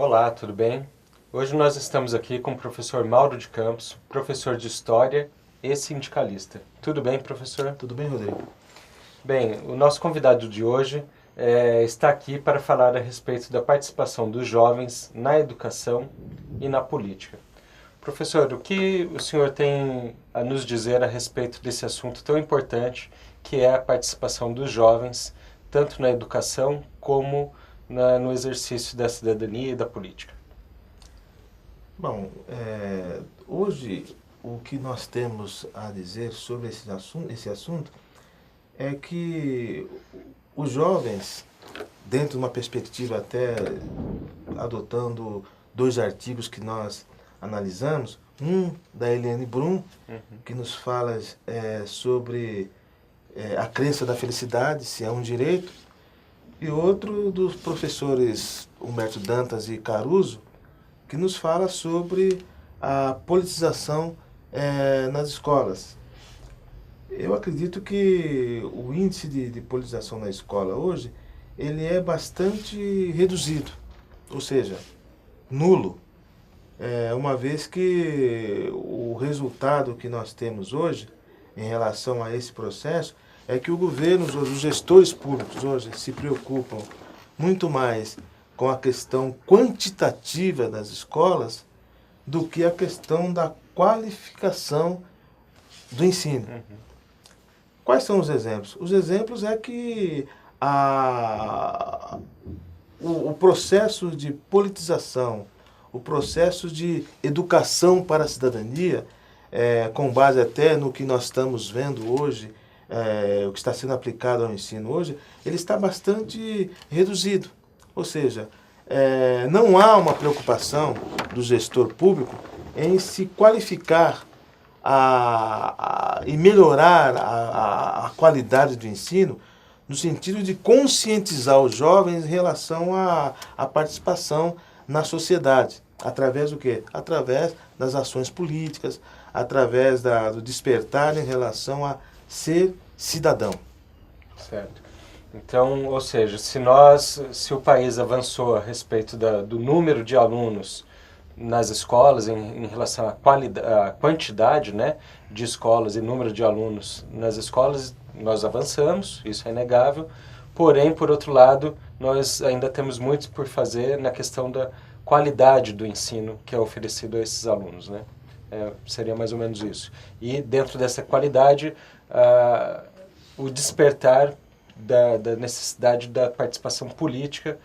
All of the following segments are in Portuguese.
Olá, tudo bem? Hoje nós estamos aqui com o professor Mauro de Campos, professor de História e sindicalista. Tudo bem, professor? Tudo bem, Rodrigo? Bem, o nosso convidado de hoje está aqui para falar a respeito da participação dos jovens na educação e na política. Professor, o que o senhor tem a nos dizer a respeito desse assunto tão importante que é a participação dos jovens, tanto na educação como no exercício da cidadania e da política? Bom, hoje o que nós temos a dizer sobre esse assunto é que os jovens, dentro de uma perspectiva até adotando dois artigos que nós analisamos, um da Eliane Brum, que nos fala sobre a crença da felicidade, se é um direito, e outro dos professores Humberto Dantas e Caruso, que nos fala sobre a politização nas escolas. Eu acredito que o índice de politização na escola hoje, ele é bastante reduzido, ou seja, nulo. Uma vez que o resultado que nós temos hoje, em relação a esse processo, é que o governo, os gestores públicos hoje se preocupam muito mais com a questão quantitativa das escolas do que a questão da qualificação do ensino. Quais são os exemplos? Os exemplos é que o processo de politização, o processo de educação para a cidadania, com base até no que nós estamos vendo hoje, o que está sendo aplicado ao ensino hoje, ele está bastante reduzido. Ou seja, não há uma preocupação do gestor público em se qualificar e melhorar a qualidade do ensino, no sentido de conscientizar os jovens em relação à participação na sociedade. Através do quê? Através das ações políticas, através do despertar em relação a ser cidadão. Certo. Então, ou seja, se o país avançou a respeito do número de alunos nas escolas em relação à quantidade, né, de escolas e número de alunos nas escolas, nós avançamos, isso é inegável. Porém, por outro lado, nós ainda temos muito por fazer na questão da qualidade do ensino que é oferecido a esses alunos, né? Seria mais ou menos isso. E dentro dessa qualidade, o despertar da necessidade da participação política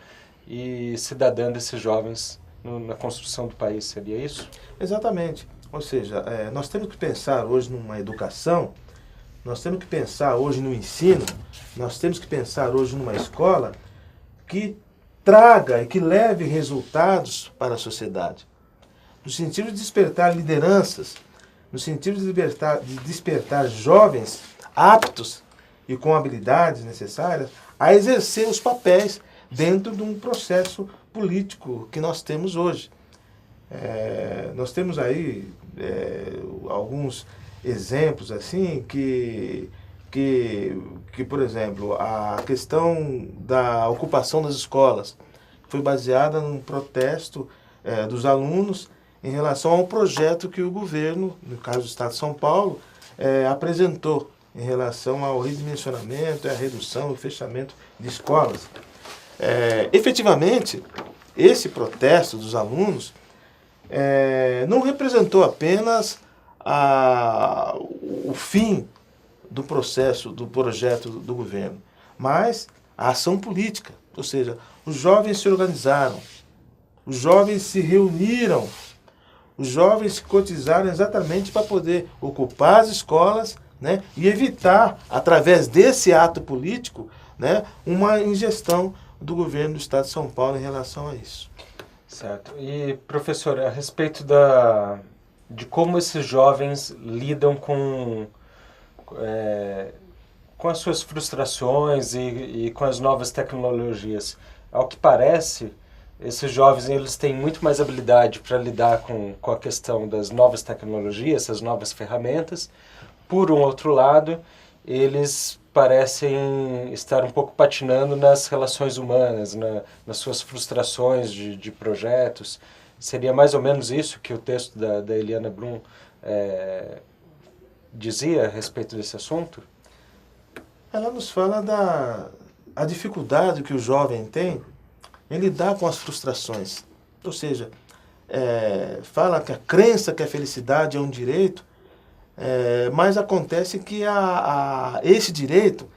e cidadã desses jovens na construção do país, seria isso? Exatamente. Ou seja, nós temos que pensar hoje numa educação, nós temos que pensar hoje no ensino, nós temos que pensar hoje numa escola que traga e que leve resultados para a sociedade. No sentido de despertar lideranças, no sentido de despertar jovens aptos e com habilidades necessárias a exercer os papéis dentro de um processo político que nós temos hoje. Nós temos aí alguns exemplos assim que, por exemplo, a questão da ocupação das escolas foi baseada num protesto dos alunos em relação ao projeto que o governo, no caso do Estado de São Paulo, apresentou em relação ao redimensionamento, a redução, o fechamento de escolas. Efetivamente, esse protesto dos alunos não representou apenas o fim do processo, do projeto do governo, mas a ação política. Ou seja, os jovens se organizaram, os jovens se reuniram, os jovens se cotizaram exatamente para poder ocupar as escolas, né, e evitar, através desse ato político, né, uma ingestão do governo do Estado de São Paulo em relação a isso. Certo. E, professor, a respeito de como esses jovens lidam com as suas frustrações e com as novas tecnologias, ao que parece, esses jovens eles têm muito mais habilidade para lidar com a questão das novas tecnologias, essas novas ferramentas. Por um outro lado, eles parecem estar um pouco patinando nas relações humanas, nas suas frustrações de projetos. Seria mais ou menos isso que o texto da Eliana Blum dizia a respeito desse assunto? Ela nos fala a dificuldade que o jovem tem em lidar com as frustrações. Ou seja, fala que a crença que a felicidade é um direito, mas acontece que esse direito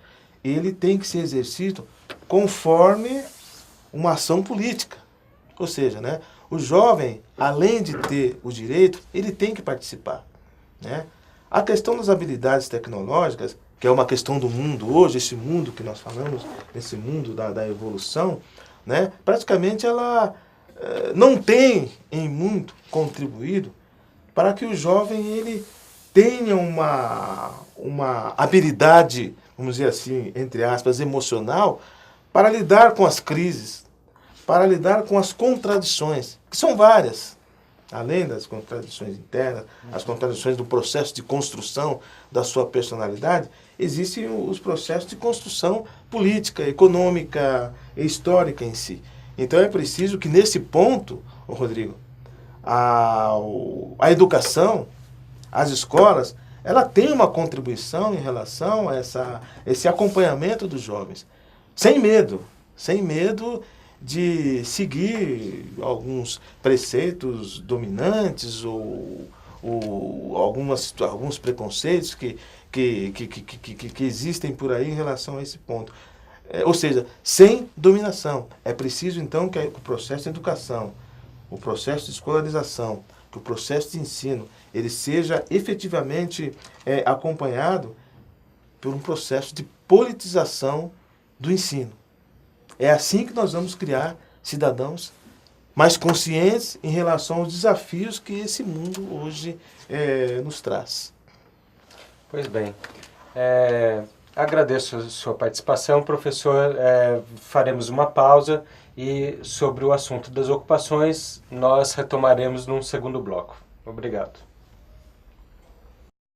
ele tem que ser exercido conforme uma ação política. Ou seja, né, o jovem, além de ter o direito, ele tem que participar. Né? A questão das habilidades tecnológicas, que é uma questão do mundo hoje, esse mundo que nós falamos, esse mundo da evolução, né, praticamente ela não tem em muito contribuído para que o jovem ele tenha uma habilidade, vamos dizer assim, entre aspas, emocional, para lidar com as crises, para lidar com as contradições, que são várias. Além das contradições internas, as contradições do processo de construção da sua personalidade, existem os processos de construção política, econômica e histórica em si. Então é preciso que nesse ponto, Rodrigo, a educação, as escolas, ela tem uma contribuição em relação a esse acompanhamento dos jovens. Sem medo de seguir alguns preceitos dominantes ou alguns preconceitos que existem por aí em relação a esse ponto. Ou seja, sem dominação. É preciso, então, que o processo de educação, o processo de escolarização, que o processo de ensino, ele seja efetivamente acompanhado por um processo de politização do ensino. É assim que nós vamos criar cidadãos mais conscientes em relação aos desafios que esse mundo hoje nos traz. Pois bem. Agradeço a sua participação, professor. Faremos uma pausa e sobre o assunto das ocupações nós retomaremos num segundo bloco. Obrigado.